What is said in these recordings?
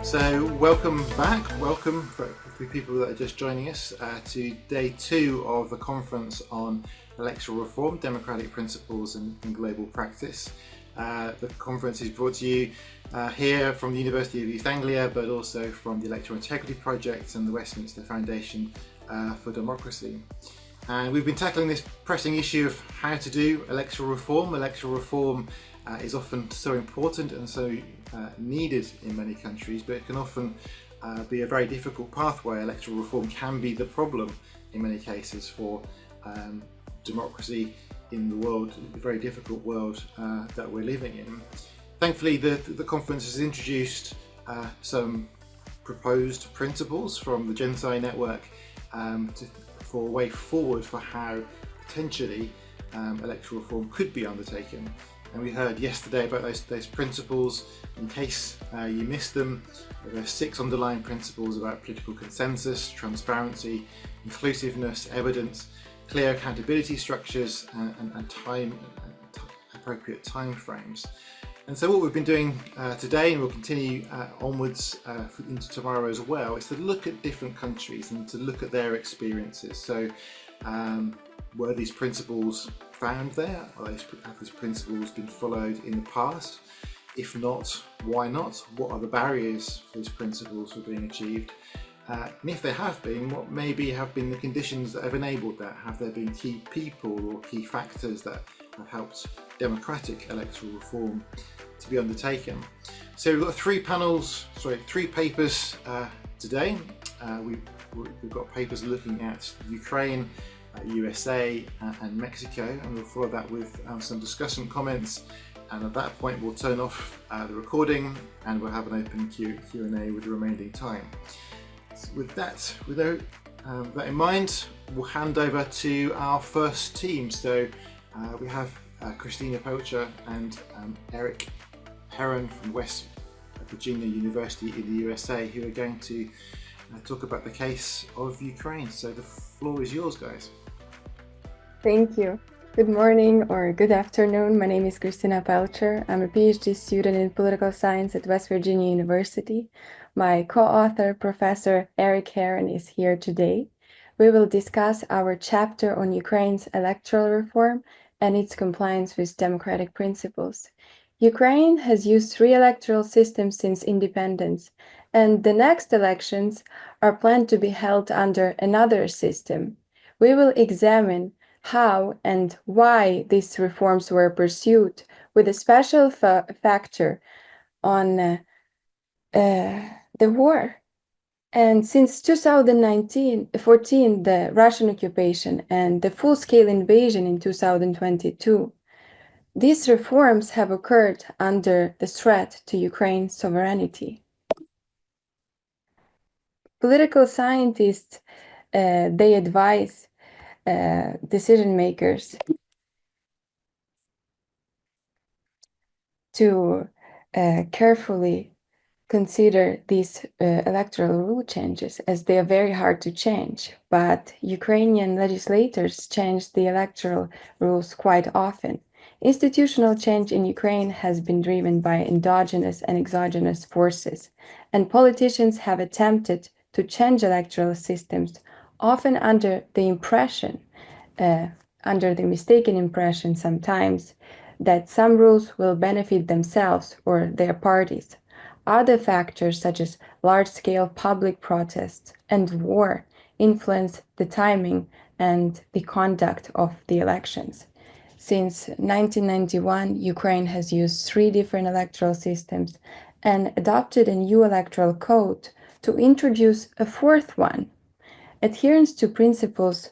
So welcome back, welcome for the people that are just joining us to day 2 of the conference on electoral reform, democratic principles and global practice. The conference is brought to you here from the University of East Anglia, but also from the Electoral Integrity Project and the Westminster Foundation for Democracy. And we've been tackling this pressing issue of how to do electoral reform. Electoral reform is often so important and so needed in many countries, but it can often be a very difficult pathway. Electoral reform can be the problem in many cases for democracy in the world, the very difficult world that we're living in. Thankfully, the conference has introduced some proposed principles from the Genocide Network for a way forward for how potentially electoral reform could be undertaken. And we heard yesterday about those principles. In case you missed them, there are 6 underlying principles about political consensus, transparency, inclusiveness, evidence, clear accountability structures, and appropriate time frames. And so what we've been doing today, and we'll continue onwards into tomorrow as well, is to look at different countries and to look at their experiences. So were these principles found there? Have these principles been followed in the past? If not, why not? What are the barriers for these principles for being achieved? And if they have been, what maybe have been the conditions that have enabled that? Have there been key people or key factors that have helped democratic electoral reform to be undertaken? So we've got 3 papers today. We've got papers looking at Ukraine, USA and Mexico, and we'll follow that with some discussant comments, and at that point we'll turn off the recording and we'll have an open Q&A with the remaining time. So with that in mind, we'll hand over to our first team. So we have Khrystyna Pelchar and Erik Herron from West Virginia University in the USA, who are going to talk about the case of Ukraine. So the floor is yours, guys. Thank you. Good morning or good afternoon. My name is Khrystyna Pelchar. I'm a PhD student in political science at West Virginia University. My co-author, Professor Erik Herron, is here today. We will discuss our chapter on Ukraine's electoral reform and its compliance with democratic principles. Ukraine has used 3 electoral systems since independence, and the next elections are planned to be held under another system. We will examine how and why these reforms were pursued, with a special factor on the war. And since 2014, the Russian occupation and the full-scale invasion in 2022, these reforms have occurred under the threat to Ukraine's sovereignty. Political scientists, they advise decision makers to carefully consider these electoral rule changes, as they are very hard to change. But Ukrainian legislators change the electoral rules quite often. Institutional change in Ukraine has been driven by endogenous and exogenous forces, and politicians have attempted to change electoral systems, often under the mistaken impression sometimes, that some rules will benefit themselves or their parties. Other factors, such as large-scale public protests and war, influence the timing and the conduct of the elections. Since 1991, Ukraine has used 3 different electoral systems and adopted a new electoral code to introduce a 4th one. Adherence to principles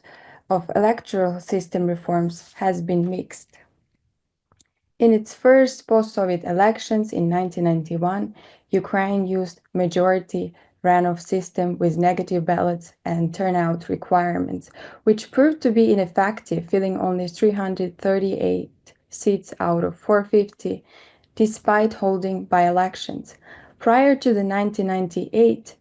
of electoral system reforms has been mixed. In its first post-Soviet elections in 1991, Ukraine used majority runoff system with negative ballots and turnout requirements, which proved to be ineffective, filling only 338 seats out of 450, despite holding by-elections. Prior to the 1998,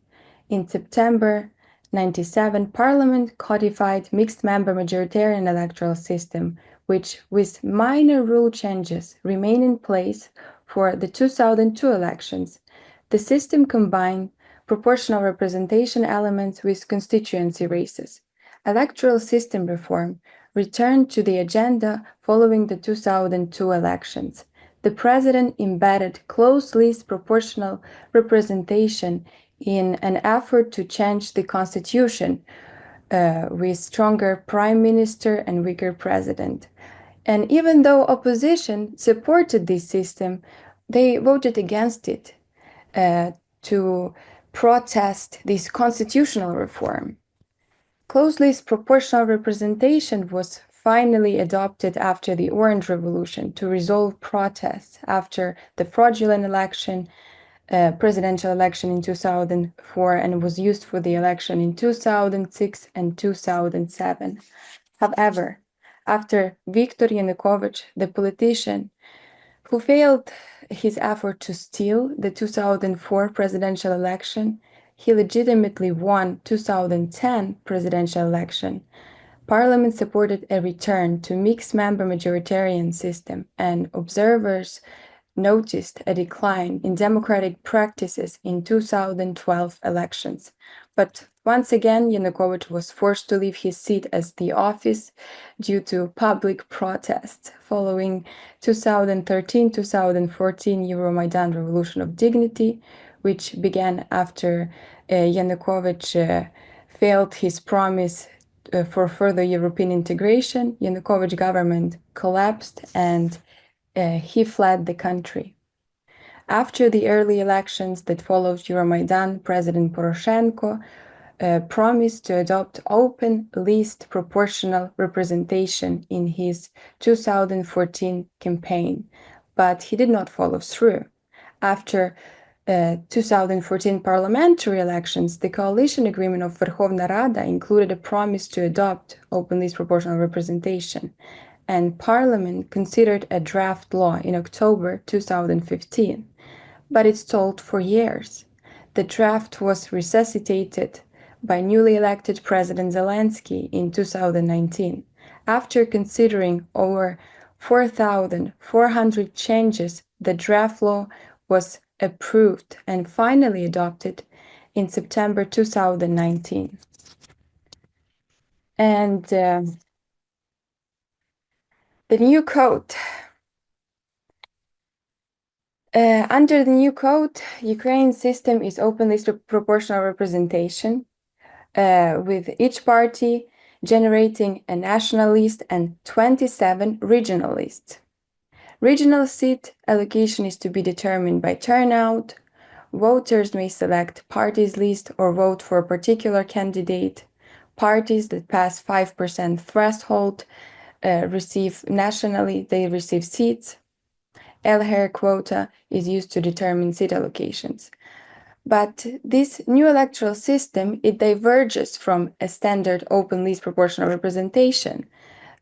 in September 1997, Parliament codified mixed-member majoritarian electoral system, which, with minor rule changes, remain in place for the 2002 elections. The system combined proportional representation elements with constituency races. Electoral system reform returned to the agenda following the 2002 elections. The president embedded close-list proportional representation in an effort to change the constitution with stronger prime minister and weaker president. And even though opposition supported this system, they voted against it to protest this constitutional reform. Close-list proportional representation was finally adopted after the Orange Revolution to resolve protests after the fraudulent presidential election in 2004, and was used for the election in 2006 and 2007. However, after Víctor Yanukovych, the politician who failed his effort to steal the 2004 presidential election, he legitimately won 2010 presidential election. Parliament supported a return to mixed-member majoritarian system, and observers noticed a decline in democratic practices in 2012 elections. But once again, Yanukovych was forced to leave his seat as the office due to public protests following 2013-2014 Euromaidan Revolution of Dignity, which began after Yanukovych failed his promise for further European integration. Yanukovych government collapsed and he fled the country. After the early elections that followed Euromaidan, President Poroshenko promised to adopt open list proportional representation in his 2014 campaign, but he did not follow through. After 2014 parliamentary elections, the coalition agreement of Verkhovna Rada included a promise to adopt open list proportional representation, and Parliament considered a draft law in October 2015, but it stalled for years. The draft was resuscitated by newly elected President Zelensky in 2019. After considering over 4,400 changes, the draft law was approved and finally adopted in September 2019. And the new code. Under the new code, Ukraine's system is open list proportional representation, with each party generating a national list and 27 regional lists. Regional seat allocation is to be determined by turnout. Voters may select party's list or vote for a particular candidate. Parties that pass 5% threshold receive seats. El-Hair quota is used to determine seat allocations. But this new electoral system, it diverges from a standard open list proportional representation.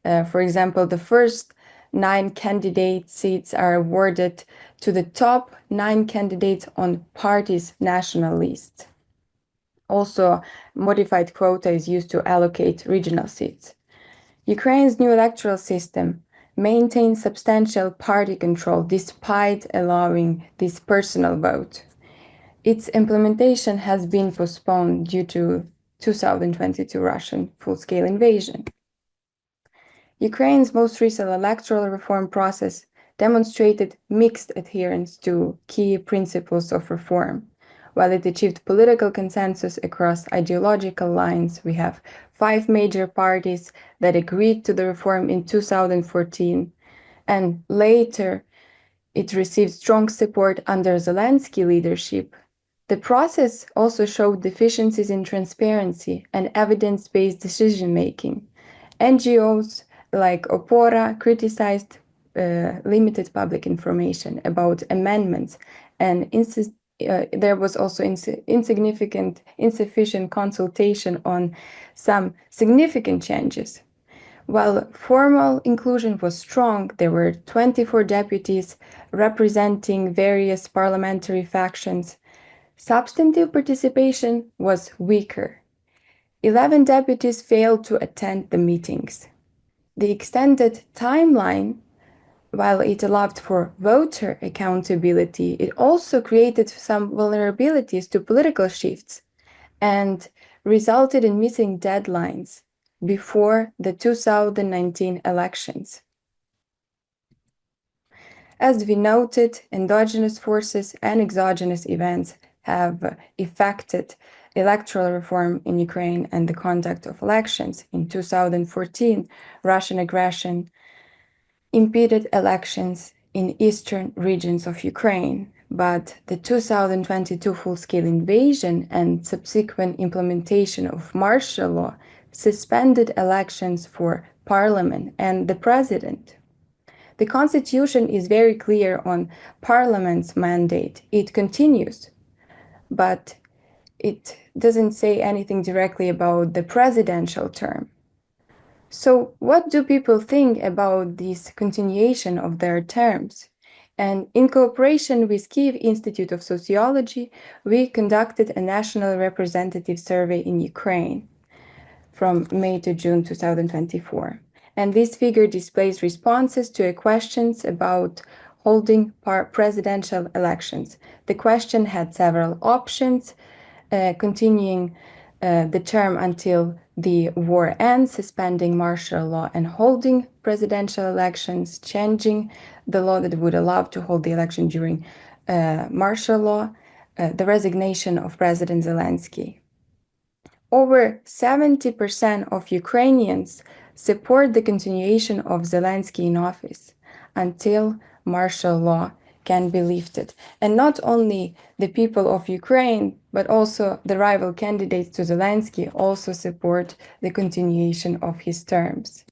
For example, the first 9 candidate seats are awarded to the top 9 candidates on party's national list. Also, modified quota is used to allocate regional seats. Ukraine's new electoral system maintains substantial party control despite allowing this personal vote. Its implementation has been postponed due to 2022 Russian full-scale invasion. Ukraine's most recent electoral reform process demonstrated mixed adherence to key principles of reform. While it achieved political consensus across ideological lines, we have 5 major parties that agreed to the reform in 2014, and later it received strong support under Zelensky leadership. The process also showed deficiencies in transparency and evidence-based decision-making. NGOs like Opora criticized limited public information about amendments, and there was also insufficient consultation on some significant changes. While formal inclusion was strong, there were 24 deputies representing various parliamentary factions. Substantive participation was weaker. 11 deputies failed to attend the meetings. The extended timeline while it allowed for voter accountability, it also created some vulnerabilities to political shifts and resulted in missing deadlines before the 2019 elections. As we noted, endogenous forces and exogenous events have affected electoral reform in Ukraine and the conduct of elections. In 2014, Russian aggression impeded elections in eastern regions of Ukraine, but the 2022 full-scale invasion and subsequent implementation of martial law suspended elections for parliament and the president. The constitution is very clear on parliament's mandate. It continues, but it doesn't say anything directly about the presidential term. So what do people think about this continuation of their terms? And in cooperation with Kyiv Institute of Sociology, we conducted a national representative survey in Ukraine from May to June 2024. And this figure displays responses to questions about holding presidential elections. The question had several options, continuing the term until the war ends, suspending martial law and holding presidential elections, changing the law that would allow to hold the election during martial law, the resignation of President Zelensky. Over 70% of Ukrainians support the continuation of Zelensky in office until martial law can be lifted. And not only the people of Ukraine, but also the rival candidates to Zelensky also support the continuation of his terms.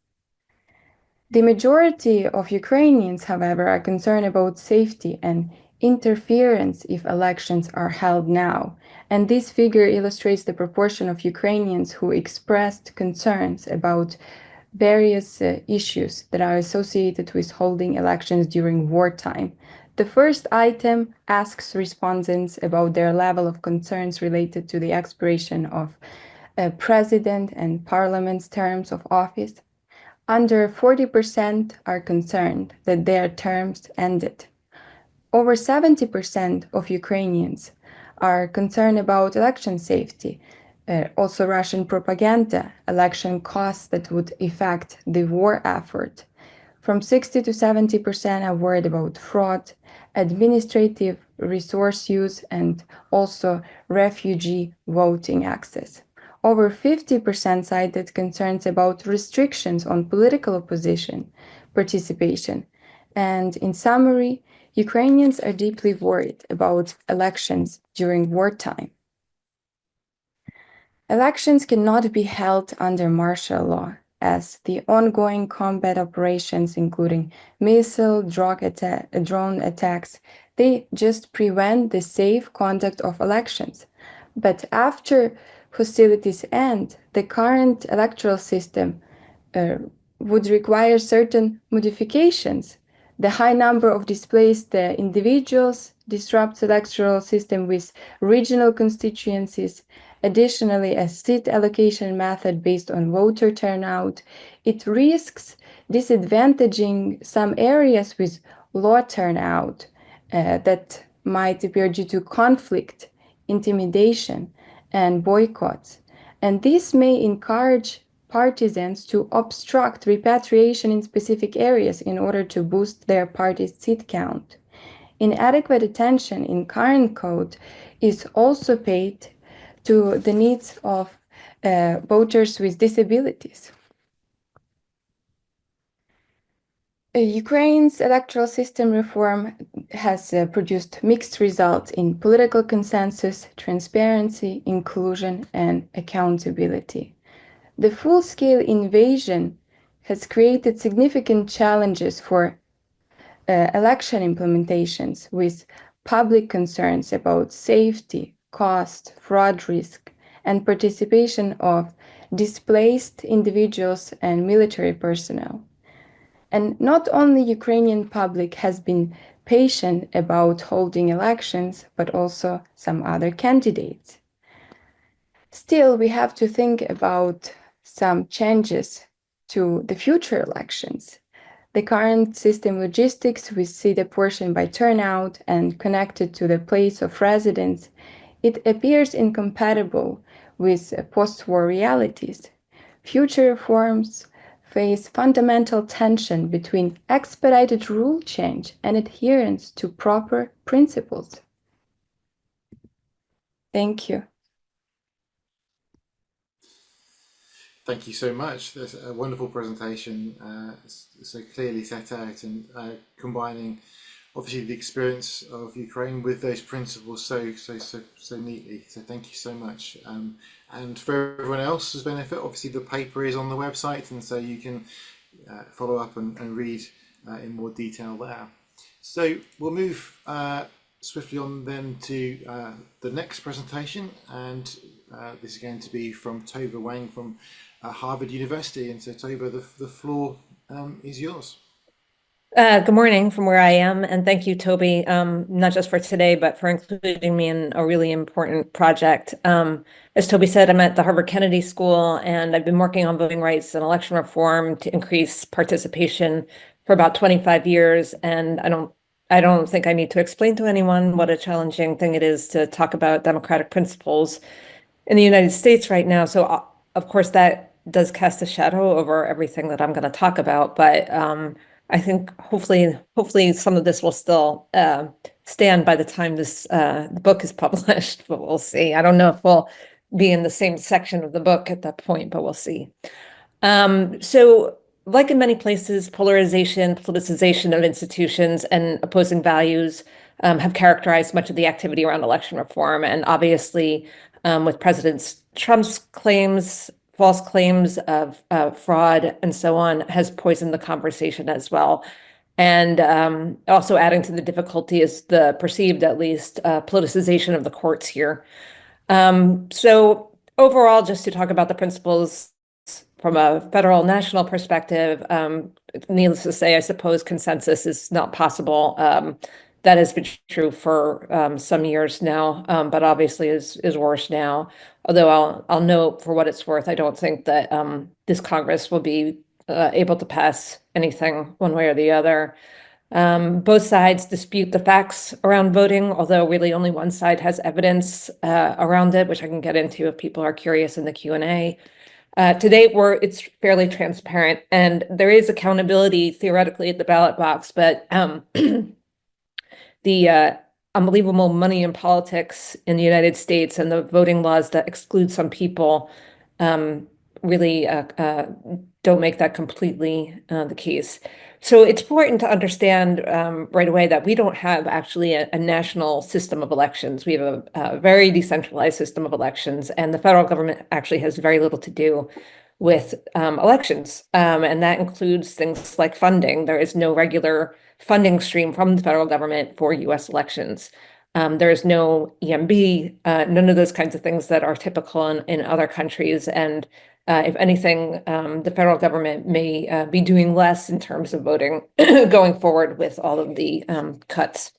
The majority of Ukrainians, however, are concerned about safety and interference if elections are held now. And this figure illustrates the proportion of Ukrainians who expressed concerns about various issues that are associated with holding elections during wartime. The first item asks respondents about their level of concerns related to the expiration of president and parliament's terms of office. Under 40% are concerned that their terms ended. Over 70% of Ukrainians are concerned about election safety, also Russian propaganda, election costs that would affect the war effort. From 60 to 70% are worried about fraud, administrative resource use, and also refugee voting access. Over 50% cited concerns about restrictions on political opposition participation. And in summary, Ukrainians are deeply worried about elections during wartime. Elections cannot be held under martial law, as the ongoing combat operations, including missile, drone attacks, they just prevent the safe conduct of elections. But after hostilities end, the current electoral system would require certain modifications. The high number of displaced individuals disrupts the electoral system with regional constituencies. Additionally, a seat allocation method based on voter turnout, it risks disadvantaging some areas with low turnout that might appear due to conflict, intimidation, and boycotts. And this may encourage partisans to obstruct repatriation in specific areas in order to boost their party's seat count. Inadequate attention in current code is also paid to the needs of voters with disabilities. Ukraine's electoral system reform has produced mixed results in political consensus, transparency, inclusion, and accountability. The full-scale invasion has created significant challenges for election implementations, with public concerns about safety, cost, fraud risk, and participation of displaced individuals and military personnel. And not only Ukrainian public has been patient about holding elections, but also some other candidates. Still, we have to think about some changes to the future elections. The current system logistics, we see the portion by turnout and connected to the place of residence. It appears incompatible with post-war realities. Future reforms face fundamental tension between expedited rule change and adherence to proper principles. Thank you. Thank you so much. That's a wonderful presentation, so clearly set out and combining obviously the experience of Ukraine with those principles so neatly. So thank you so much. And for everyone else's benefit, obviously the paper is on the website, and so you can follow up and read in more detail there. So we'll move swiftly on then to the next presentation, and this is going to be from Tova Wang from Harvard University. And so Tova, the floor is yours. Good morning from where I am, and thank you, Toby, not just for today, but for including me in a really important project. As Toby said, I'm at the Harvard Kennedy School, and I've been working on voting rights and election reform to increase participation for about 25 years, and I don't think I need to explain to anyone what a challenging thing it is to talk about democratic principles in the United States right now. So, of course, that does cast a shadow over everything that I'm going to talk about, but I think hopefully some of this will still stand by the time the book is published, but we'll see. I don't know if we'll be in the same section of the book at that point, but we'll see. So like in many places, polarization, politicization of institutions and opposing values have characterized much of the activity around election reform. And obviously, with President Trump's claims, false claims of fraud and so on, has poisoned the conversation as well. And also adding to the difficulty is the perceived, at least, politicization of the courts here. So overall, just to talk about the principles from a federal national perspective, needless to say, I suppose consensus is not possible. That has been true for some years now, but obviously is worse now. Although I'll note, for what it's worth, I don't think that this Congress will be able to pass anything one way or the other. Both sides dispute the facts around voting, although really only one side has evidence around it, which I can get into if people are curious in the Q&A. To date, it's fairly transparent, and there is accountability theoretically at the ballot box, but the unbelievable money in politics in the United States and the voting laws that exclude some people really don't make that completely the case. So it's important to understand right away that we don't have actually a national system of elections. We have a very decentralized system of elections, and the federal government actually has very little to do with elections. And that includes things like funding. There is no regular funding stream from the federal government for US elections. There is no EMB, none of those kinds of things that are typical in other countries. And if anything, the federal government may be doing less in terms of voting going forward with all of the cuts.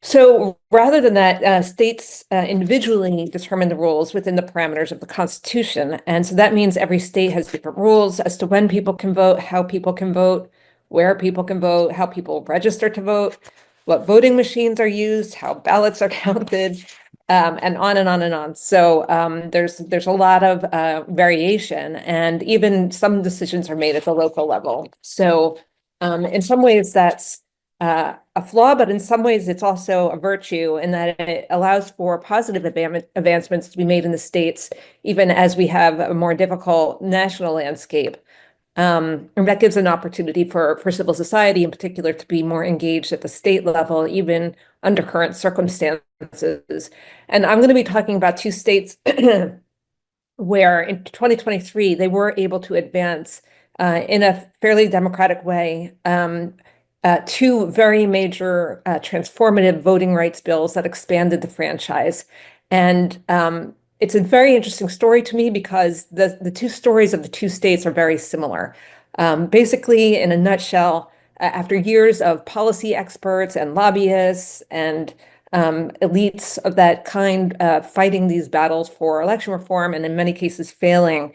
So rather than that, states individually determine the rules within the parameters of the Constitution. And so that means every state has different rules as to when people can vote, how people can vote, where people can vote, how people register to vote, what voting machines are used, how ballots are counted, and on and on and on. So there's a lot of variation, and even some decisions are made at the local level. So in some ways that's a flaw, but in some ways it's also a virtue in that it allows for positive advancements to be made in the states, even as we have a more difficult national landscape. And that gives an opportunity for civil society in particular to be more engaged at the state level, even under current circumstances. And I'm going to be talking about two states where in 2023, they were able to advance in a fairly democratic way two very major transformative voting rights bills that expanded the franchise. And it's a very interesting story to me because the two stories of the two states are very similar. Basically, in a nutshell, after years of policy experts and lobbyists and elites of that kind fighting these battles for election reform and in many cases failing,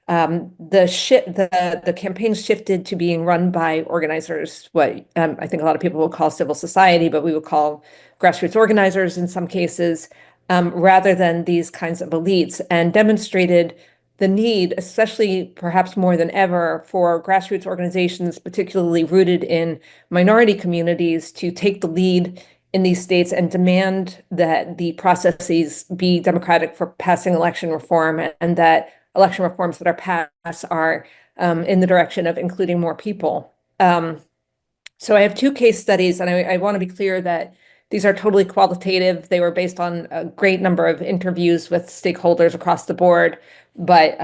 the campaign shifted to being run by organizers, what I think a lot of people will call civil society, but we would call grassroots organizers in some cases, rather than these kinds of elites, and demonstrated the need, especially perhaps more than ever, for grassroots organizations, particularly rooted in minority communities, to take the lead in these states and demand that the processes be democratic for passing election reform, and that election reforms that are passed are in the direction of including more people. So I have two case studies, and I want to be clear that these are totally qualitative. They were based on a great number of interviews with stakeholders across the board, but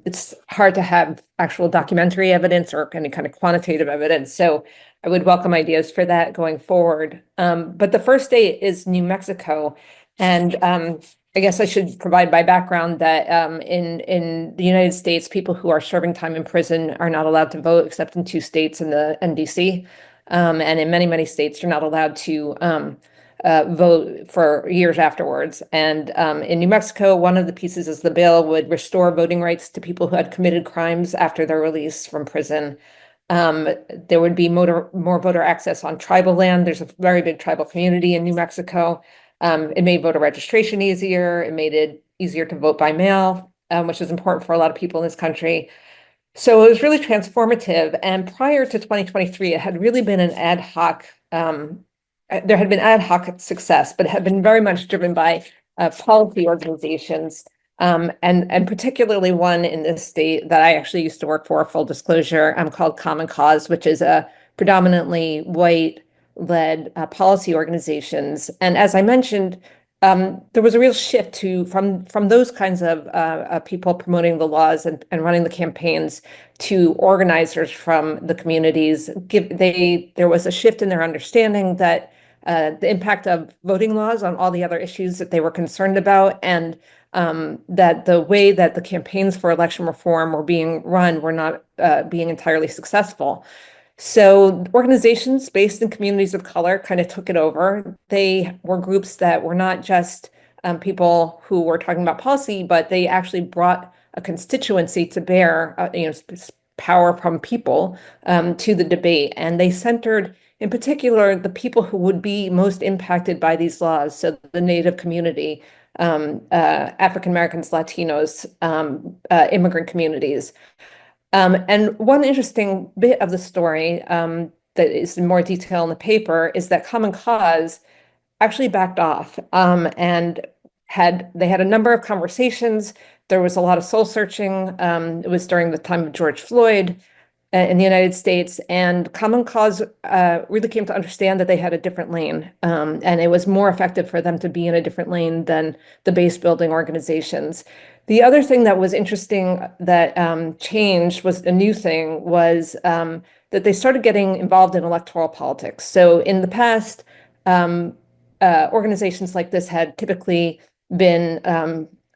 it's hard to have actual documentary evidence or any kind of quantitative evidence. So I would welcome ideas for that going forward. But the first state is New Mexico. And I guess I should provide my background that in the United States, people who are serving time in prison are not allowed to vote except in 2 states in the NDC. And in many, many states, you're not allowed to vote for years afterwards. And in New Mexico, one of the pieces is the bill would restore voting rights to people who had committed crimes after their release from prison. There would be more voter access on tribal land. There's a very big tribal community in New Mexico. It made voter registration easier. It made it easier to vote by mail, which is important for a lot of people in this country. So it was really transformative. And prior to 2023, it had really been an ad hoc, there had been ad hoc success, but it had been very much driven by policy organizations, and particularly one in this state that I actually used to work for, full disclosure, called Common Cause, which is a predominantly white-led policy organizations. And as I mentioned, there was a real shift from those kinds of people promoting the laws and running the campaigns to organizers from the communities. There was a shift in their understanding that the impact of voting laws on all the other issues that they were concerned about, and that the way that the campaigns for election reform were being run were not being entirely successful. So organizations based in communities of color kind of took it over. They were groups that were not just people who were talking about policy, but they actually brought a constituency to bear, power from people to the debate. And they centered, in particular, the people who would be most impacted by these laws. So the Native community, African Americans, Latinos, immigrant communities. And one interesting bit of the story that is in more detail in the paper is that Common Cause actually backed off, and they had a number of conversations. There was a lot of soul searching. It was during the time of George Floyd in the United States, and Common Cause really came to understand that they had a different lane, and it was more effective for them to be in a different lane than the base building organizations. The other thing that was interesting that changed, was a new thing, was that they started getting involved in electoral politics. So in the past, organizations like this had typically been,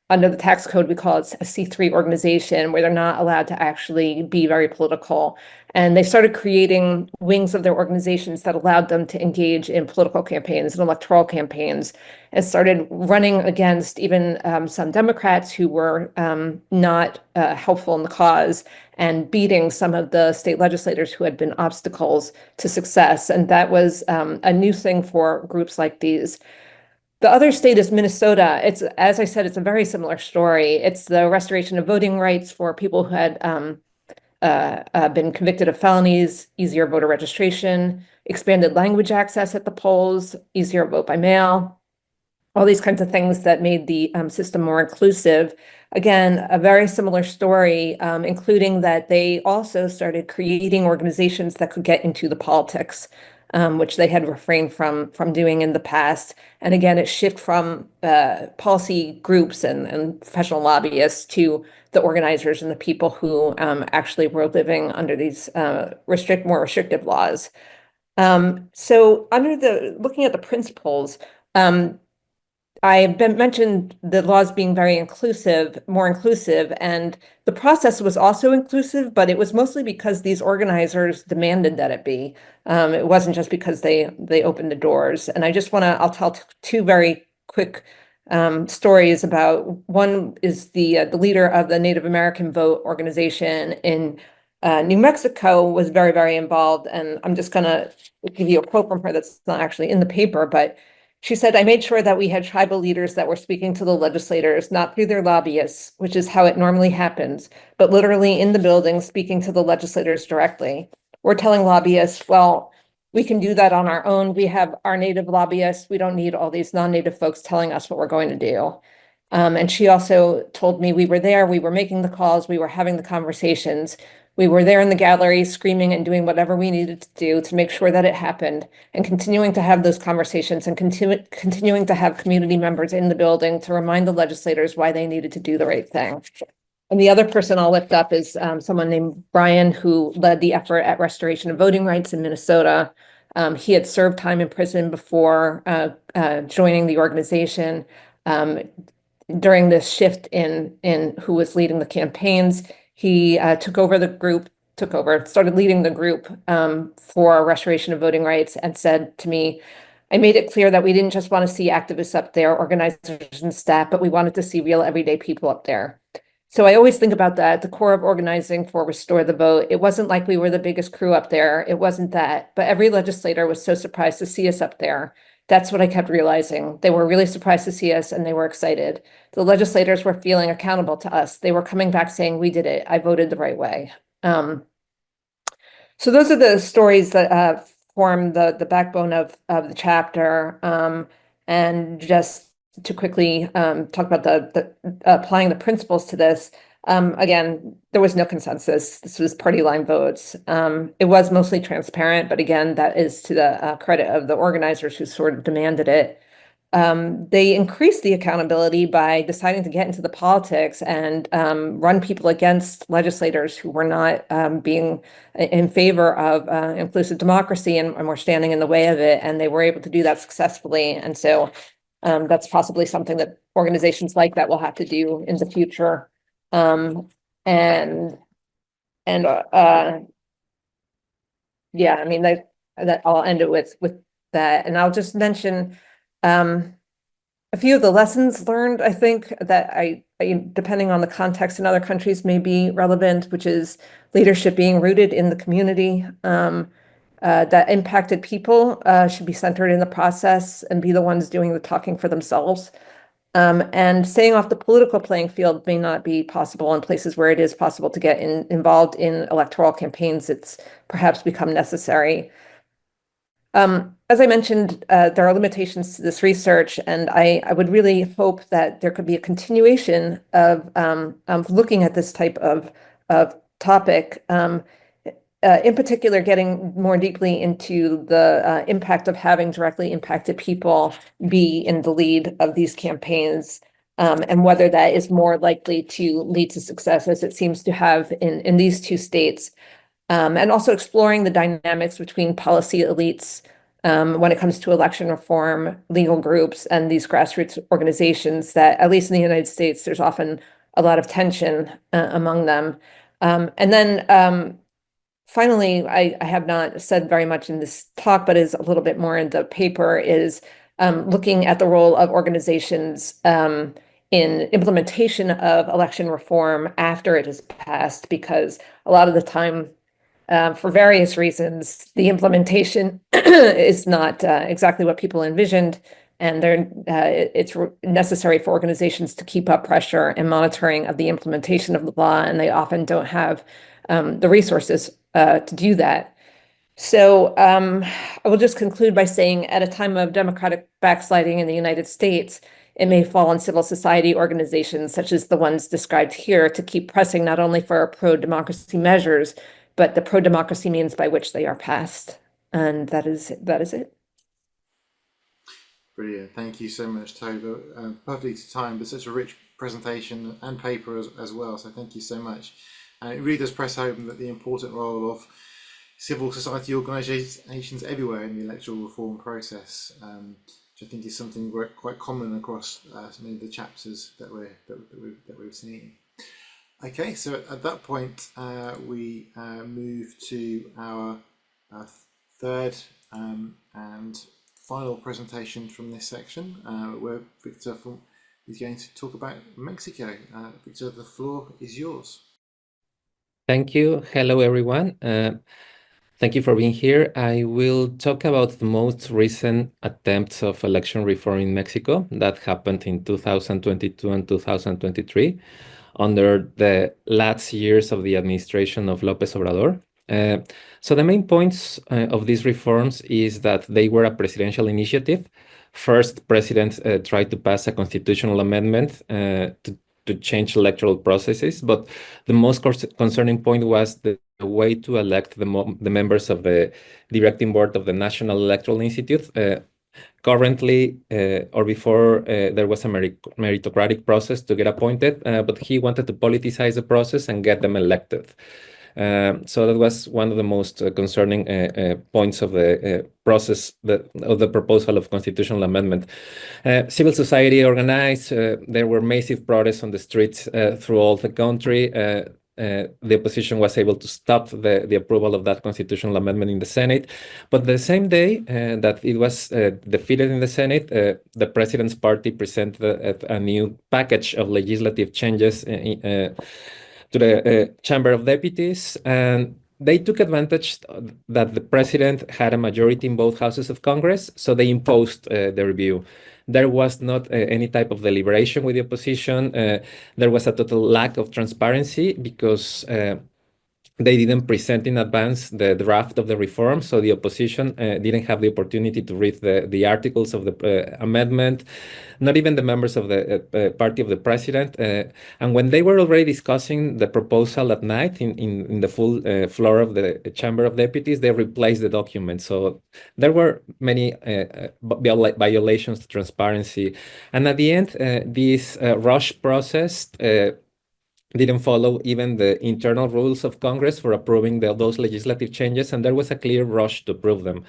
under the tax code, we call it a C3 organization, where they're not allowed to actually be very political. And they started creating wings of their organizations that allowed them to engage in political campaigns and electoral campaigns, and started running against even some Democrats who were not helpful in the cause, and beating some of the state legislators who had been obstacles to success. And that was a new thing for groups like these. The other state is Minnesota. It's, as I said, it's a very similar story. It's the restoration of voting rights for people who had been convicted of felonies, easier voter registration, expanded language access at the polls, easier vote by mail, all these kinds of things that made the system more inclusive. Again, a very similar story, including that they also started creating organizations that could get into the politics, which they had refrained from doing in the past. And again, it shifted from policy groups and professional lobbyists to the organizers and the people who actually were living under these more restrictive laws. So looking at the principles, I mentioned the laws being very more inclusive, and the process was also inclusive, but it was mostly because these organizers demanded that it be. It wasn't just because they opened the doors. And I'll tell 2 very quick stories about. One is the leader of the Native American Vote organization in New Mexico was very, very involved. And I'm just going to give you a quote from her that's not actually in the paper, but she said, "I made sure that we had tribal leaders that were speaking to the legislators, not through their lobbyists, which is how it normally happens, but literally in the building, speaking to the legislators directly. We're telling lobbyists, well, we can do that on our own. We have our native lobbyists. We don't need all these non-native folks telling us what we're going to do." And she also told me we were there, we were making the calls, we were having the conversations. We were there in the gallery screaming and doing whatever we needed to do to make sure that it happened, and continuing to have those conversations and continuing to have community members in the building to remind the legislators why they needed to do the right thing. And the other person I'll lift up is someone named Brian, who led the effort at restoration of voting rights in Minnesota. He had served time in prison before joining the organization. During this shift in who was leading the campaigns, he started leading the group for restoration of voting rights, and said to me, "I made it clear that we didn't just want to see activists up there, organizers and staff, but we wanted to see real everyday people up there." So I always think about that, the core of organizing for Restore the Vote. It wasn't like we were the biggest crew up there. It wasn't that, but every legislator was so surprised to see us up there. That's what I kept realizing. They were really surprised to see us, and they were excited. The legislators were feeling accountable to us. They were coming back saying, "We did it. I voted the right way." So those are the stories that form the backbone of the chapter. And just to quickly talk about the applying the principles to this. Again, there was no consensus. This was party line votes. It was mostly transparent, but again, that is to the credit of the organizers who sort of demanded it. They increased the accountability by deciding to get into the politics and run people against legislators who were not being in favor of inclusive democracy and were standing in the way of it. And they were able to do that successfully. And so that's possibly something that organizations like that will have to do in the future. And yeah, I mean, that I'll end it with that. And I'll just mention a few of the lessons learned, I think, that I depending on the context in other countries may be relevant, which is leadership being rooted in the community, that impacted people should be centered in the process and be the ones doing the talking for themselves. And staying off the political playing field may not be possible in places where it is possible to get involved in electoral campaigns. It's perhaps become necessary. As I mentioned, there are limitations to this research, and I would really hope that there could be a continuation of looking at this type of topic, in particular, getting more deeply into the impact of having directly impacted people be in the lead of these campaigns, and whether that is more likely to lead to success, as it seems to have in these two states. And also exploring the dynamics between policy elites when it comes to election reform, legal groups, and these grassroots organizations that, at least in the United States, there's often a lot of tension among them. And then finally, I have not said very much in this talk, but is a little bit more in the paper, is looking at the role of organizations in implementation of election reform after it has passed, because a lot of the time, for various reasons, the implementation is not exactly what people envisioned, and it's necessary for organizations to keep up pressure and monitoring of the implementation of the law, and they often don't have the resources to do that. So I will just conclude by saying, at a time of democratic backsliding in the United States, it may fall on civil society organizations such as the ones described here to keep pressing not only for pro-democracy measures, but the pro-democracy means by which they are passed. And that is it. Brilliant. Thank you so much, Tova. Perfectly to time, but such a rich presentation and paper as well. So thank you so much. And it really does press home that the important role of civil society organisations everywhere in the electoral reform process, which I think is something quite common across many of the chapters that we've seen. Okay, so at that point, we move to our third and final presentation from this section, where Víctor is going to talk about Mexico. Victor, the floor is yours. Thank you. Hello, everyone. Thank you for being here. I will talk about the most recent attempts of election reform in Mexico that happened in 2022 and 2023 under the last years of the administration of López Obrador. So the main points of these reforms is that they were a presidential initiative. First, President tried to pass a constitutional amendment to change electoral processes, but the most concerning point was the way to elect the members of the directing board of the National Electoral Institute. Currently, or before, there was a meritocratic process to get appointed, but he wanted to politicize the process and get them elected. So that was one of the most concerning points of the process of the proposal of constitutional amendment. Civil society organized. There were massive protests on the streets through all the country. The opposition was able to stop the approval of that constitutional amendment in the Senate. But the same day that it was defeated in the Senate, the president's party presented a new package of legislative changes to the Chamber of Deputies, and they took advantage that the president had a majority in both houses of Congress, so they imposed the review. There was not any type of deliberation with the opposition. There was a total lack of transparency because they didn't present in advance the draft of the reform, so the opposition didn't have the opportunity to read the articles of the amendment, not even the members of the party of the president. And when they were already discussing the proposal at night in the full floor of the Chamber of Deputies, they replaced the document. So there were many violations to transparency. And at the end, this rush process didn't follow even the internal rules of Congress for approving those legislative changes, and there was a clear rush to approve them.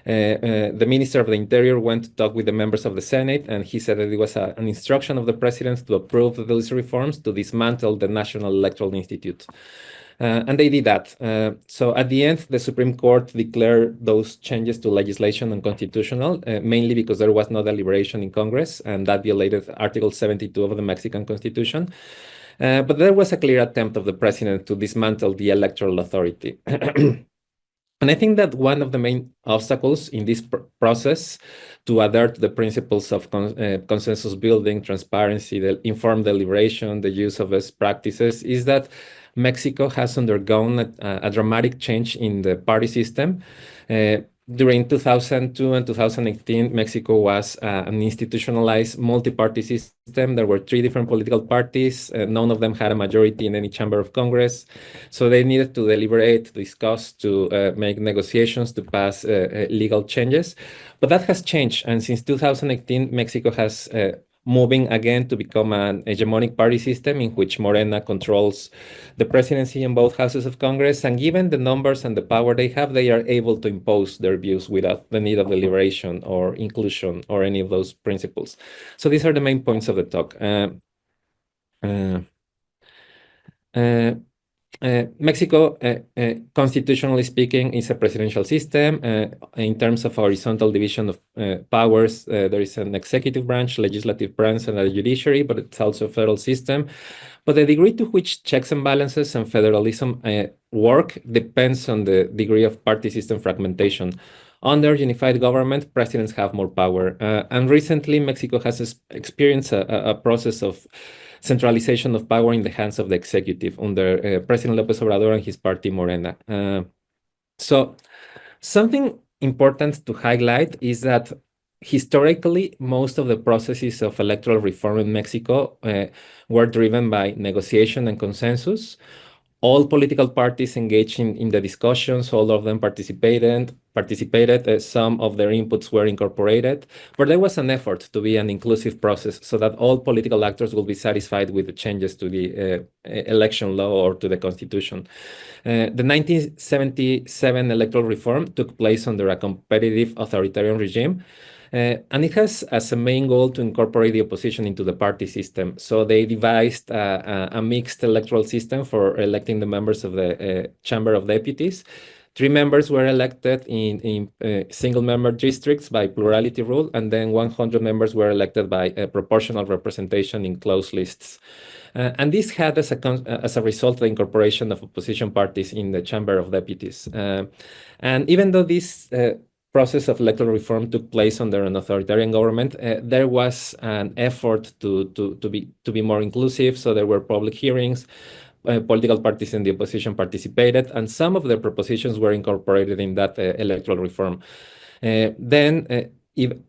The Minister of the Interior went to talk with the members of the Senate, and he said that it was an instruction of the president to approve those reforms to dismantle the National Electoral Institute. And they did that. So at the end, the Supreme Court declared those changes to legislation unconstitutional, mainly because there was no deliberation in Congress, and that violated Article 72 of the Mexican Constitution. But there was a clear attempt of the president to dismantle the electoral authority. And I think that one of the main obstacles in this process to adhere to the principles of consensus building, transparency, the informed deliberation, the use of best practices is that Mexico has undergone a dramatic change in the party system. During 2002 and 2018, Mexico was an institutionalized multi-party system. There were 3 different political parties. None of them had a majority in any chamber of Congress. So they needed to deliberate, discuss, to make negotiations to pass legal changes. But that has changed. And since 2018, Mexico has moving again to become an hegemonic party system in which Morena controls the presidency in both houses of Congress. And given the numbers and the power they have, they are able to impose their views without the need of deliberation or inclusion or any of those principles. So these are the main points of the talk. Mexico, constitutionally speaking, is a presidential system. In terms of horizontal division of powers, there is an executive branch, legislative branch, and a judiciary, but it's also a federal system. But the degree to which checks and balances and federalism work depends on the degree of party system fragmentation. Under unified government, presidents have more power. And recently, Mexico has experienced a process of centralization of power in the hands of the executive under President López Obrador and his party Morena. So something important to highlight is that historically, most of the processes of electoral reform in Mexico were driven by negotiation and consensus. All political parties engaged in the discussions, all of them participated. Some of their inputs were incorporated, but there was an effort to be an inclusive process so that all political actors will be satisfied with the changes to the election law or to the constitution. The 1977 electoral reform took place under a competitive authoritarian regime. And it has as a main goal to incorporate the opposition into the party system. So they devised a mixed electoral system for electing the members of the Chamber of Deputies. 3 members were elected in single-member districts by plurality rule, and then 100 members were elected by proportional representation in closed lists. And this had as a result the incorporation of opposition parties in the Chamber of Deputies. And even though this process of electoral reform took place under an authoritarian government, there was an effort to be more inclusive. So there were public hearings. Political parties in the opposition participated, and some of the propositions were incorporated in that electoral reform.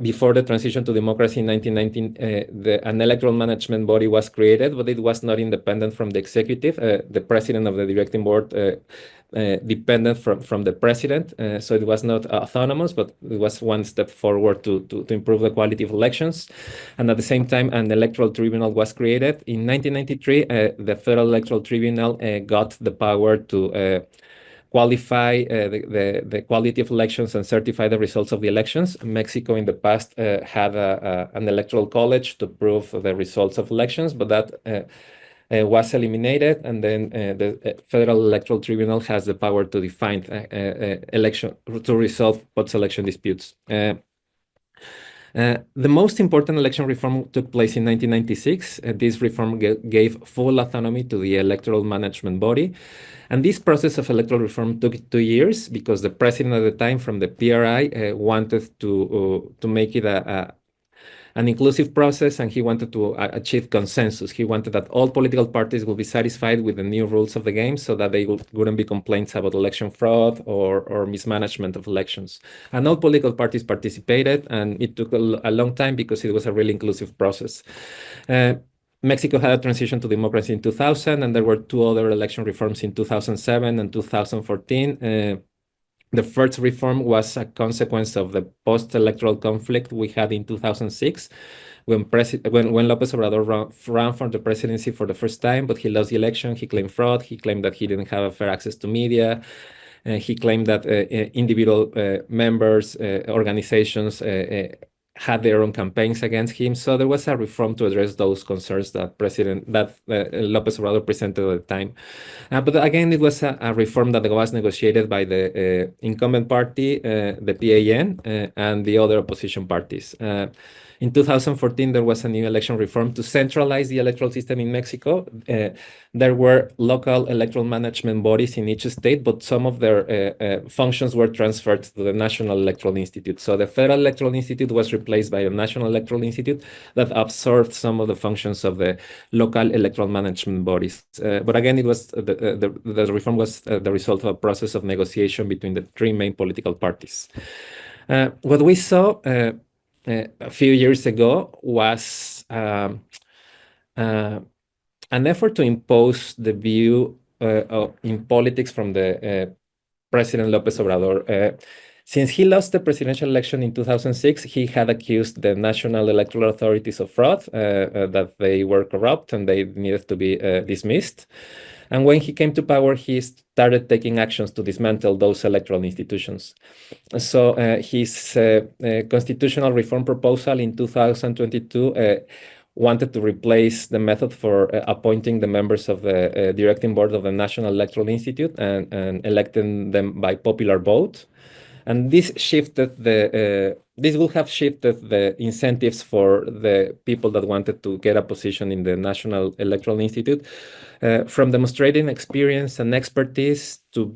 Before the transition to democracy in 1919, an electoral management body was created, but it was not independent from the executive. The president of the directing board depended from the president, so it was not autonomous, but it was one step forward to improve the quality of elections. And at the same time, an electoral tribunal was created. In 1993, the Federal Electoral Tribunal got the power to qualify the quality of elections and certify the results of the elections. Mexico in the past had an electoral college to prove the results of elections, but that was eliminated, and then the Federal Electoral Tribunal has the power to define to resolve post-election disputes. The most important election reform took place in 1996. This reform gave full autonomy to the electoral management body. And this process of electoral reform took 2 years because the president at the time from the PRI wanted to make it an inclusive process, and he wanted to achieve consensus. He wanted that all political parties will be satisfied with the new rules of the game so that there wouldn't be complaints about election fraud or mismanagement of elections. And all political parties participated, and it took a long time because it was a really inclusive process. Mexico had a transition to democracy in 2000, and there were 2 other election reforms in 2007 and 2014. The first reform was a consequence of the post-electoral conflict we had in 2006, when López Obrador ran for the presidency for the first time, but he lost the election. He claimed fraud. He claimed that he didn't have fair access to media. He claimed that individual members, organizations had their own campaigns against him. So there was a reform to address those concerns that López Obrador presented at the time. But again, it was a reform that was negotiated by the incumbent party, the PAN, and the other opposition parties. In 2014, there was a new election reform to centralize the electoral system in Mexico. There were local electoral management bodies in each state, but some of their functions were transferred to the National Electoral Institute. So the Federal Electoral Institute was replaced by a National Electoral Institute that absorbed some of the functions of the local electoral management bodies. But again, it was the reform was the result of a process of negotiation between the 3 main political parties. What we saw a few years ago was an effort to impose the view in politics from the President López Obrador. Since he lost the presidential election in 2006, he had accused the national electoral authorities of fraud, that they were corrupt and they needed to be dismissed. And when he came to power, he started taking actions to dismantle those electoral institutions. So his constitutional reform proposal in 2022 wanted to replace the method for appointing the members of the directing board of the National Electoral Institute and electing them by popular vote. And this will have shifted the incentives for the people that wanted to get a position in the National Electoral Institute from demonstrating experience and expertise to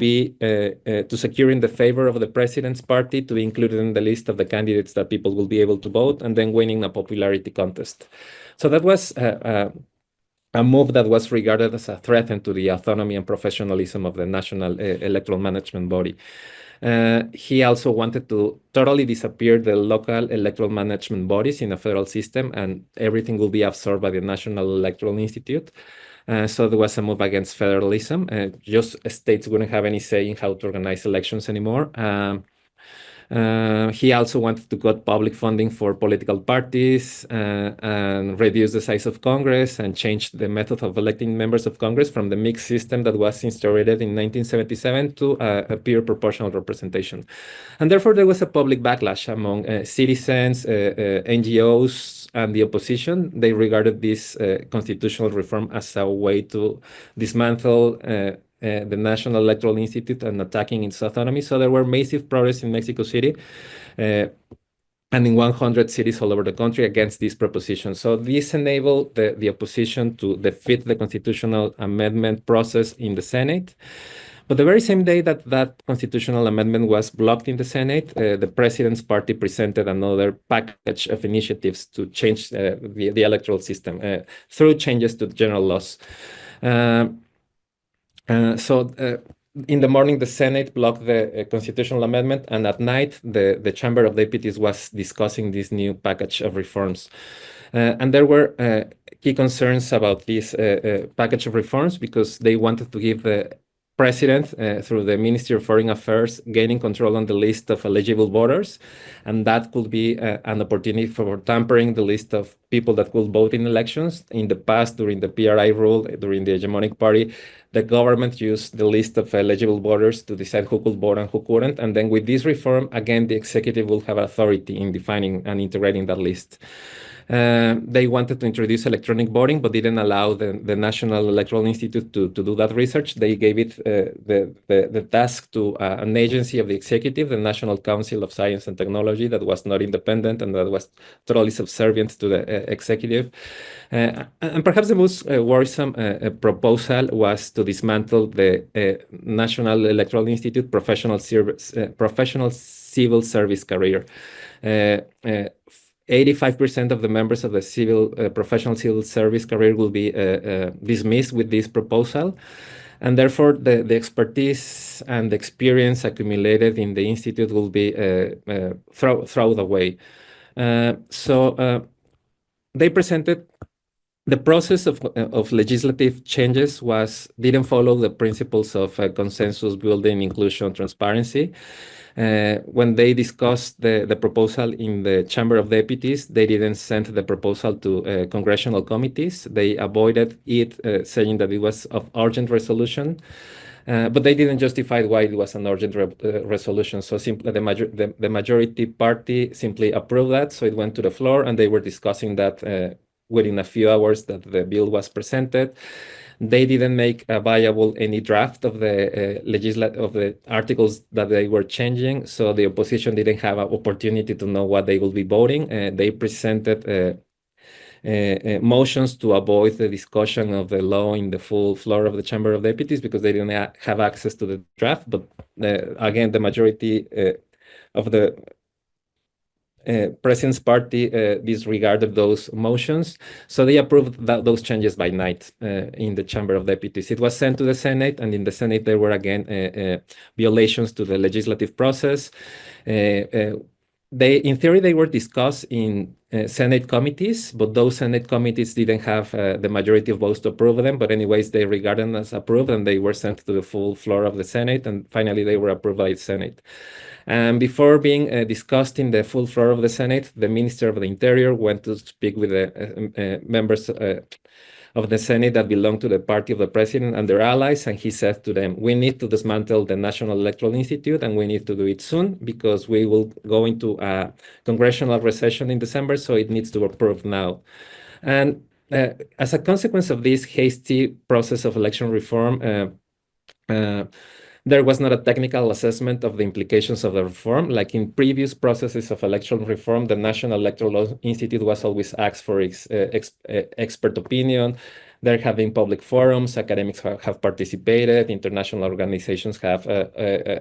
securing the favor of the president's party, to be included in the list of the candidates that people will be able to vote, and then winning a popularity contest. So that was a move that was regarded as a threat to the autonomy and professionalism of the National Electoral Management Body. He also wanted to totally disappear the local electoral management bodies in a federal system, and everything will be absorbed by the National Electoral Institute. So there was a move against federalism. Just states wouldn't have any say in how to organize elections anymore. He also wanted to cut public funding for political parties and reduce the size of Congress and change the method of electing members of Congress from the mixed system that was instaurated in 1977 to a pure proportional representation. And therefore, there was a public backlash among citizens, NGOs, and the opposition. They regarded this constitutional reform as a way to dismantle the National Electoral Institute and attacking its autonomy. So there were massive protests in Mexico City and in 100 cities all over the country against this proposition. So this enabled the opposition to defeat the constitutional amendment process in the Senate. But the very same day that that constitutional amendment was blocked in the Senate, the president's party presented another package of initiatives to change the electoral system through changes to general laws. In the morning, the Senate blocked the constitutional amendment, and at night, the Chamber of Deputies was discussing this new package of reforms. And there were key concerns about this package of reforms because they wanted to give the president, through the Ministry of Foreign Affairs, gaining control on the list of eligible voters, and that could be an opportunity for tampering the list of people that could vote in elections. In the past, during the PRI rule, during the hegemonic party, the government used the list of eligible voters to decide who could vote and who couldn't. And then with this reform, again, the executive will have authority in defining and integrating that list. They wanted to introduce electronic voting, but didn't allow the National Electoral Institute to do that research. They gave it the task to an agency of the executive, the National Council of Science and Technology, that was not independent and that was totally subservient to the executive. And perhaps the most worrisome proposal was to dismantle the National Electoral Institute professional civil service career. 85% of the members of the professional civil service career will be dismissed with this proposal. And therefore, the expertise and the experience accumulated in the institute will be thrown away. They presented the process of legislative changes didn't follow the principles of consensus building, inclusion, transparency. When they discussed the proposal in the Chamber of Deputies, they didn't send the proposal to congressional committees. They avoided it, saying that it was of urgent resolution. But they didn't justify why it was an urgent resolution. So simply the majority party simply approved that. So it went to the floor, and they were discussing that within a few hours that the bill was presented. They didn't make viable any draft of the articles that they were changing, so the opposition didn't have an opportunity to know what they will be voting. They presented motions to avoid the discussion of the law in the full floor of the Chamber of Deputies because they didn't have access to the draft. But again, the majority of the President's party disregarded those motions, so they approved those changes by night in the Chamber of Deputies. It was sent to the Senate, and in the Senate there were again violations to the legislative process. In theory, they were discussed in Senate committees, but those Senate committees didn't have the majority of votes to approve them. But anyways, they regarded them as approved, and they were sent to the full floor of the Senate, and finally they were approved by the Senate. And before being discussed in the full floor of the Senate, the Minister of the Interior went to speak with the members of the Senate that belong to the party of the president and their allies, and he said to them, we need to dismantle the National Electoral Institute, and we need to do it soon because we will go into a congressional recession in December, so it needs to be approved now. And as a consequence of this hasty process of election reform, there was not a technical assessment of the implications of the reform. Like in previous processes of election reform, the National Electoral Institute was always asked for its expert opinion. There have been public forums, academics have participated, international organizations have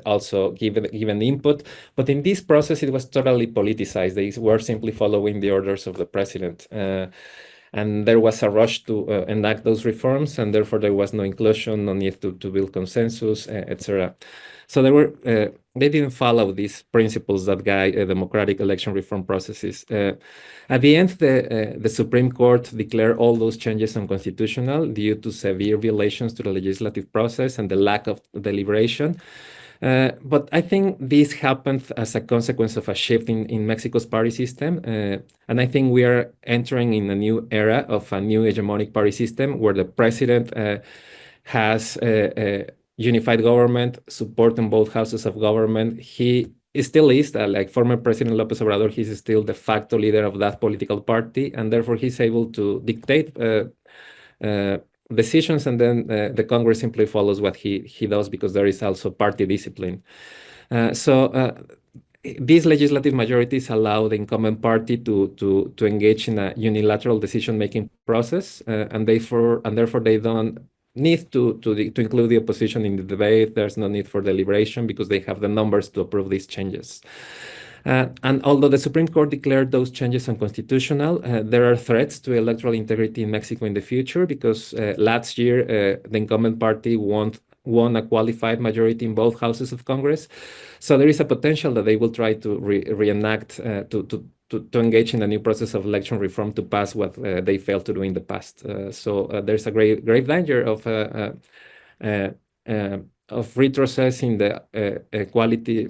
also given input. But in this process, it was totally politicized. They were simply following the orders of the president. And there was a rush to enact those reforms, and therefore there was no inclusion, no need to build consensus, etc. So they didn't follow these principles that guide democratic election reform processes. At the end, the Supreme Court declared all those changes unconstitutional due to severe violations to the legislative process and the lack of deliberation. But I think this happened as a consequence of a shift in Mexico's party system. And I think we are entering in a new era of a new hegemonic party system where the president has a unified government, support in both houses of government. He still is, like former President López Obrador, he's still de facto leader of that political party, and therefore he's able to dictate decisions, and then the Congress simply follows what he does, because there is also party discipline. These legislative majorities allow the incumbent party to engage in a unilateral decision-making process, and therefore they don't need to include the opposition in the debate. There's no need for deliberation, because they have the numbers to approve these changes. And although the Supreme Court declared those changes unconstitutional, there are threats to electoral integrity in Mexico in the future, because last year the incumbent party won a qualified majority in both houses of Congress. So there is a potential that they will try to reenact, to engage in a new process of election reform to pass what they failed to do in the past. So there's a grave danger of retrocessing the quality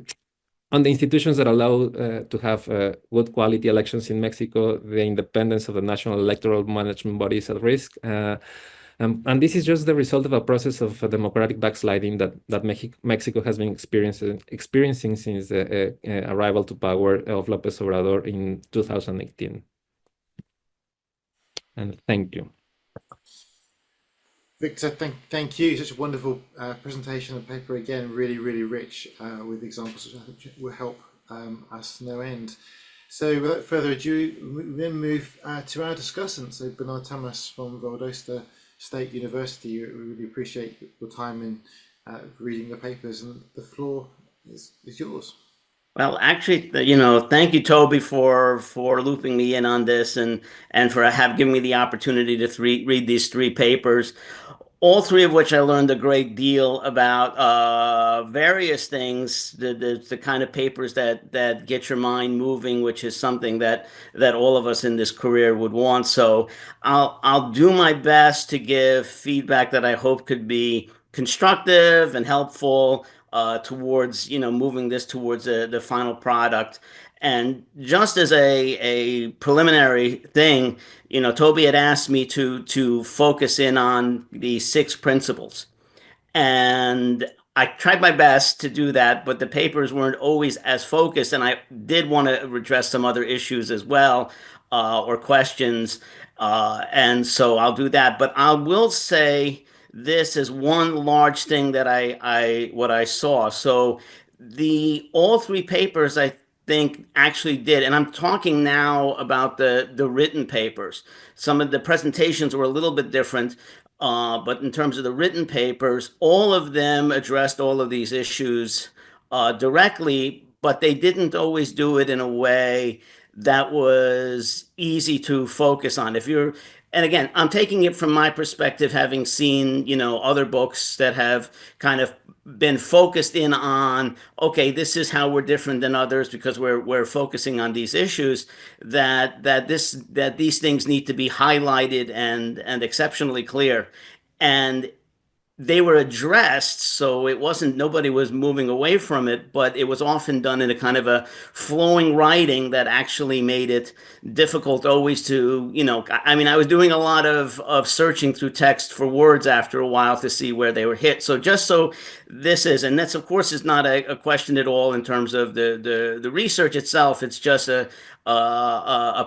on the institutions that allow to have good quality elections in Mexico. The independence of the National Electoral Management Body is at risk. And this is just the result of a process of democratic backsliding that Mexico has been experiencing since the arrival to power of López Obrador in 2018. And thank you. Victor, thank you. Such a wonderful presentation and paper again, really, really rich with examples which I think will help us no end. So without further ado, we then move to our discussant. So Bernard Tamas from Valdosta State University. We really appreciate your time in reading the papers, and the floor is yours. Well, actually, thank you, Toby, for looping me in on this, and for giving me the opportunity to read these three papers, all three of which I learned a great deal about various things, the kind of papers that get your mind moving, which is something that all of us in this career would want. So I'll do my best to give feedback that I hope could be constructive and helpful towards moving this towards the final product. And just as a preliminary thing, Toby had asked me to focus in on the 6 principles, and I tried my best to do that, but the papers weren't always as focused, and I did want to address some other issues as well, or questions, and so I'll do that. But I will say this is one large thing that I saw. So all 3 papers, I think, actually did, and I'm talking now about the written papers. Some of the presentations were a little bit different, but in terms of the written papers, all of them addressed all of these issues directly, but they didn't always do it in a way that was easy to focus on. And again, I'm taking it from my perspective, having seen, other books that have kind of been focused in on, okay, this is how we're different than others because we're focusing on these issues, that these things need to be highlighted and exceptionally clear. And they were addressed, so it wasn't, nobody was moving away from it, but it was often done in a kind of a flowing writing that actually made it difficult always to, I was doing a lot of searching through text for words after a while to see where they were hit. So just so this is, and that's of course is not a question at all in terms of the research itself, it's just a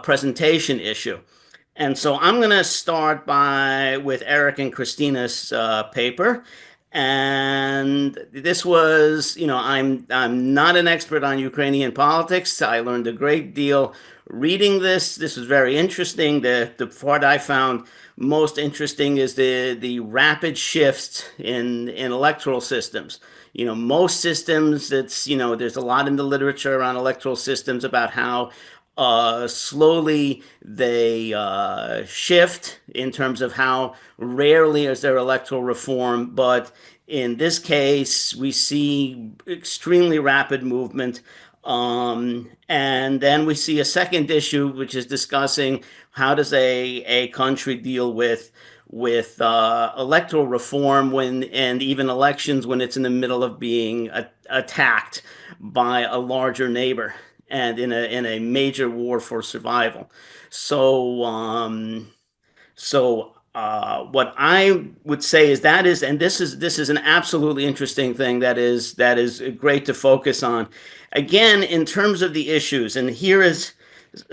presentation issue. And so I'm going to start with Erik and Khrystyna's paper. And this was, I'm not an expert on Ukrainian politics. I learned a great deal reading this. This was very interesting. The part I found most interesting is the rapid shifts in electoral systems. Most systems, there's a lot in the literature around electoral systems about how slowly they shift in terms of how rarely is there electoral reform. But in this case, we see extremely rapid movement. And then we see a second issue, which is discussing how does a country deal with electoral reform and even elections when it's in the middle of being attacked by a larger neighbor and in a major war for survival. So what I would say is and this is an absolutely interesting thing that is great to focus on. Again, in terms of the issues, and here is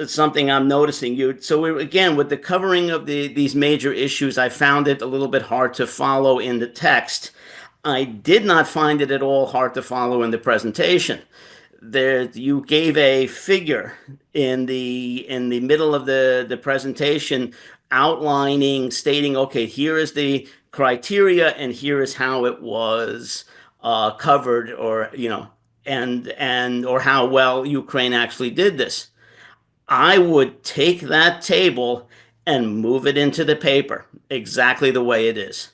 something I'm noticing. Again, with the covering of these major issues, I found it a little bit hard to follow in the text. I did not find it at all hard to follow in the presentation. You gave a figure in the middle of the presentation, stating, okay, here is the criteria and here is how it was covered, or or how well Ukraine actually did this. I would take that table and move it into the paper exactly the way it is,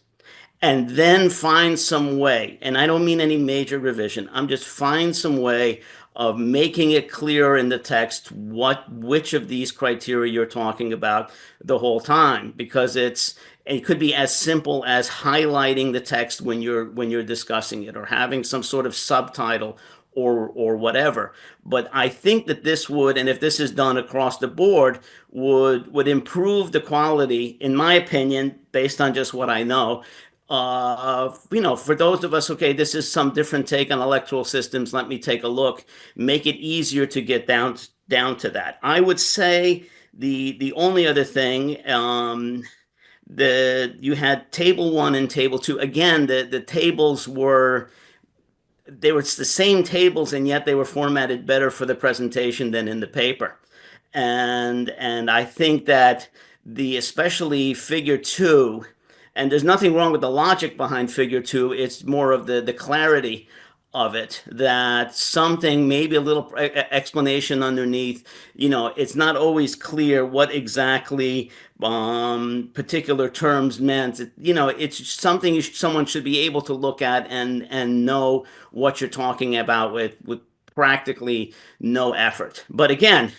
and then find some way, and I don't mean any major revision, I'm just find some way of making it clear in the text which of these criteria you're talking about the whole time, because it could be as simple as highlighting the text when you're discussing it, or having some sort of subtitle or whatever. But I think that this would, and if this is done across the board, would improve the quality, in my opinion, based on just what I know. For those of us, okay, this is some different take on electoral systems, let me take a look, make it easier to get down to that. I would say the only other thing, you had table 1 and table 2. Again, the tables were the same tables, and yet they were formatted better for the presentation than in the paper. And I think that especially figure 2, and there's nothing wrong with the logic behind figure 2, it's more of the clarity of it, that something, maybe a little explanation underneath, it's not always clear what exactly particular terms meant. It's something someone should be able to look at and know what you're talking about with practically no effort. But again,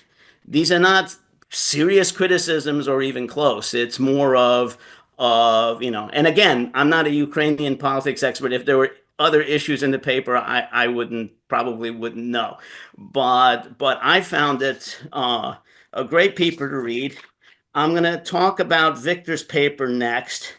these are not serious criticisms or even close. It's more of, and again, I'm not a Ukrainian politics expert. If there were other issues in the paper, I probably wouldn't know. But I found it a great paper to read. I'm going to talk about Victor's paper next.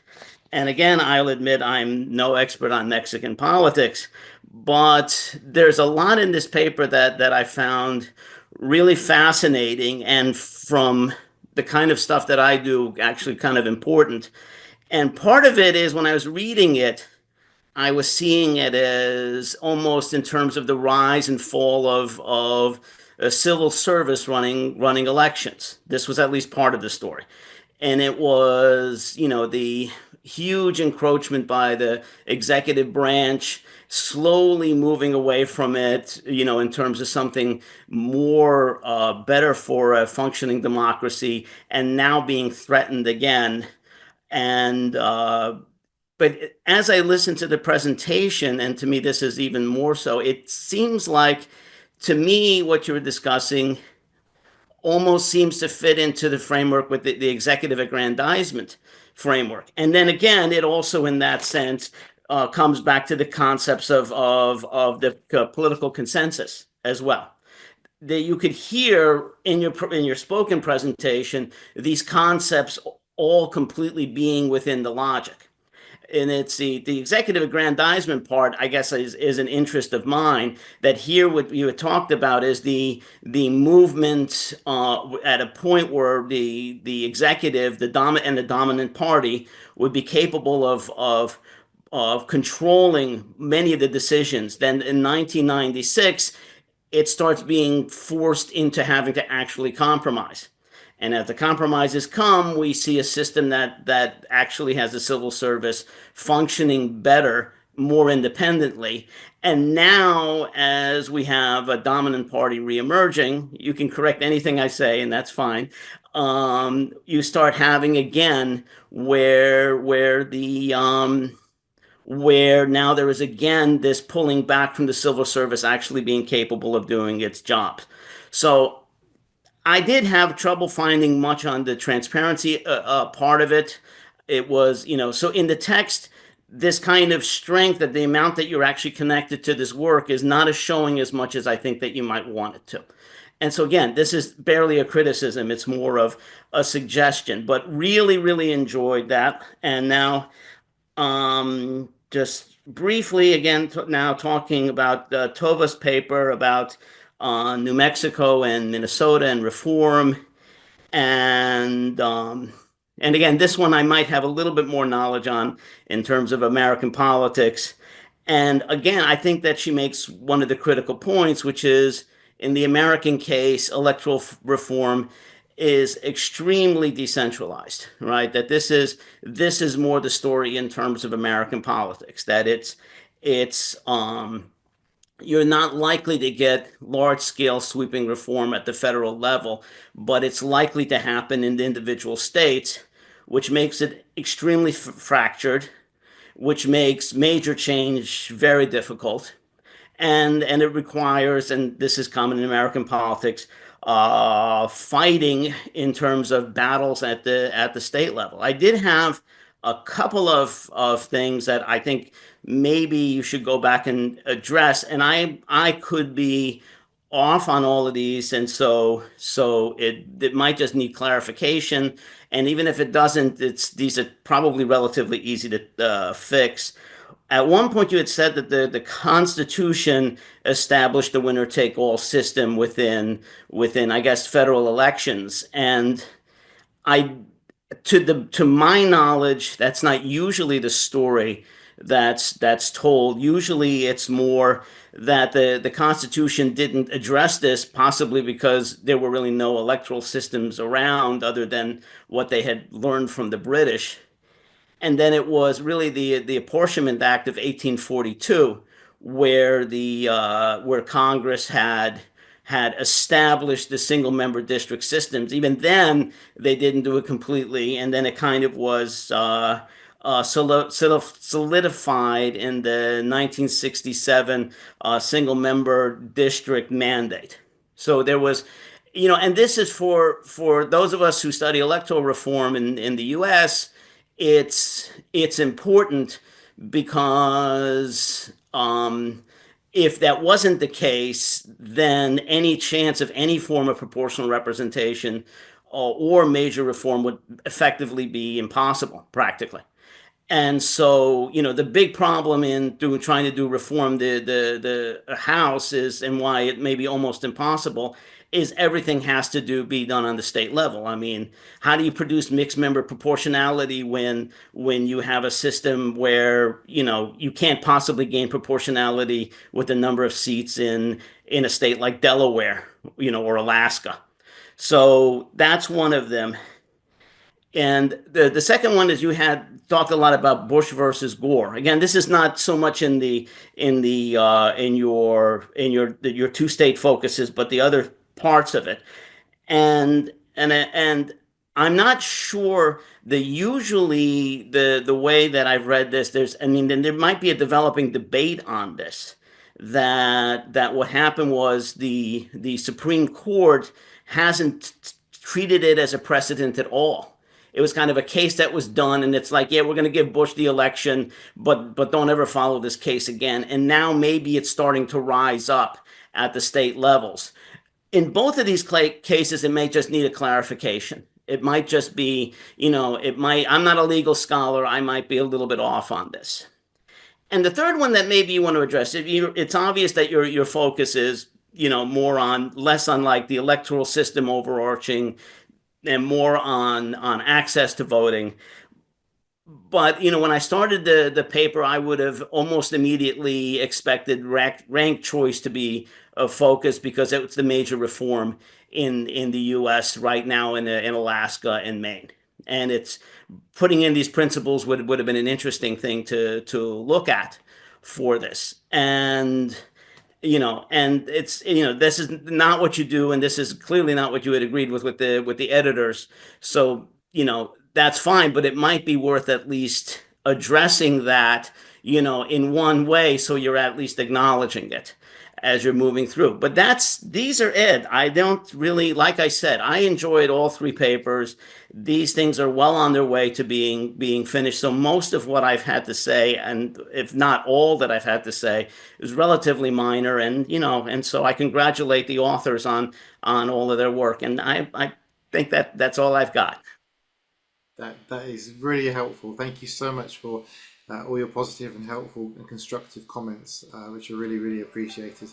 And again, I'll admit I'm no expert on Mexican politics, but there's a lot in this paper that I found really fascinating, and from the kind of stuff that I do, actually kind of important. And part of it is, when I was reading it, I was seeing it as almost in terms of the rise and fall of a civil service running elections. This was at least part of the story. And it was, the huge encroachment by the executive branch, slowly moving away from it, in terms of something more better for a functioning democracy, and now being threatened again. And but as I listened to the presentation, and to me this is even more so, it seems like, to me, what you were discussing almost seems to fit into the framework with the executive aggrandizement framework. And then again, it also, in that sense, comes back to the concepts of the political consensus as well. That you could hear in your spoken presentation, these concepts all completely being within the logic. And it's the executive aggrandizement part, I guess, is an interest of mine. That here, what you had talked about is the movement at a point where the executive, the dominant party, would be capable of controlling many of the decisions. Then in 1996, it starts being forced into having to actually compromise. And as the compromises come, we see a system that actually has the civil service functioning better, more independently. And now, as we have a dominant party reemerging, you can correct anything I say, and that's fine. You start having again where now there is again this pulling back from the civil service actually being capable of doing its job. So I did have trouble finding much on the transparency part of it. It was, so in the text, this kind of strength, that the amount that you're actually connected to this work is not as showing as much as I think that you might want it to. And so again, this is barely a criticism. It's more of a suggestion, but really, really enjoyed that. And now, just briefly, again, now talking about Tova's paper about New Mexico and Minnesota and reform. And again, this one I might have a little bit more knowledge on in terms of American politics. And again, I think that she makes one of the critical points, which is in the American case, electoral reform is extremely decentralized, right? That this is more the story in terms of American politics, that it's you're not likely to get large-scale sweeping reform at the federal level, but it's likely to happen in the individual states, which makes it extremely fractured, which makes major change very difficult. And it requires, and this is common in American politics, fighting in terms of battles at the state level. I did have a couple of things that I think maybe you should go back and address, and I could be off on all of these, and so it might just need clarification. And even if it doesn't, these are probably relatively easy to fix. At one point, you had said that the Constitution established the winner-take-all system within, I guess, federal elections. And to my knowledge, that's not usually the story that's told. Usually, it's more that the Constitution didn't address this, possibly because there were really no electoral systems around other than what they had learned from the British. And then it was really the Apportionment Act of 1842, where where Congress had established the single member district systems. Even then, they didn't do it completely, and then it kind of was solidified in the 1967 single member district mandate. So there was, and this is for those of us who study electoral reform in the U.S. It's important because if that wasn't the case, then any chance of any form of proportional representation or major reform would effectively be impossible, practically. And so, the big problem in trying to do reform the House is, and why it may be almost impossible, is everything has to be done on the state level. I mean, how do you produce mixed member proportionality when you have a system where, you can't possibly gain proportionality with the number of seats in a state like Delaware, or Alaska? So that's one of them. And the second one is you had talked a lot about Bush versus Gore. Again, this is not so much in your two state focuses, but the other parts of it. And I'm not sure usually the way that I've read this, there might be a developing debate on this, that what happened was the Supreme Court hasn't treated it as a precedent at all. It was kind of a case that was done, and it's like, yeah, we're going to give Bush the election, but don't ever follow this case again. And now maybe it's starting to rise up at the state levels. In both of these cases, it may just need a clarification. It might just be, I'm not a legal scholar. I might be a little bit off on this. And the third one that maybe you want to address, it's obvious that your focus is, less on like the electoral system overarching, and more on access to voting. But, when I started the paper, I would have almost immediately expected ranked choice to be a focus, because it's the major reform in the U.S. right now in Alaska and Maine. And it's putting in these principles would have been an interesting thing to look at for this. And and it's, this is not what you do, and this is clearly not what you had agreed with the editors. So, that's fine, but it might be worth at least addressing that, in one way, so you're at least acknowledging it as you're moving through. But these are it. I don't really, like I said, I enjoyed all three papers. These things are well on their way to being finished. So most of what I've had to say, and if not all that I've had to say, is relatively minor. And, and so I congratulate the authors on all of their work. And I think that's all I've got. That is really helpful. Thank you so much for all your positive and helpful and constructive comments, which are really, really appreciated.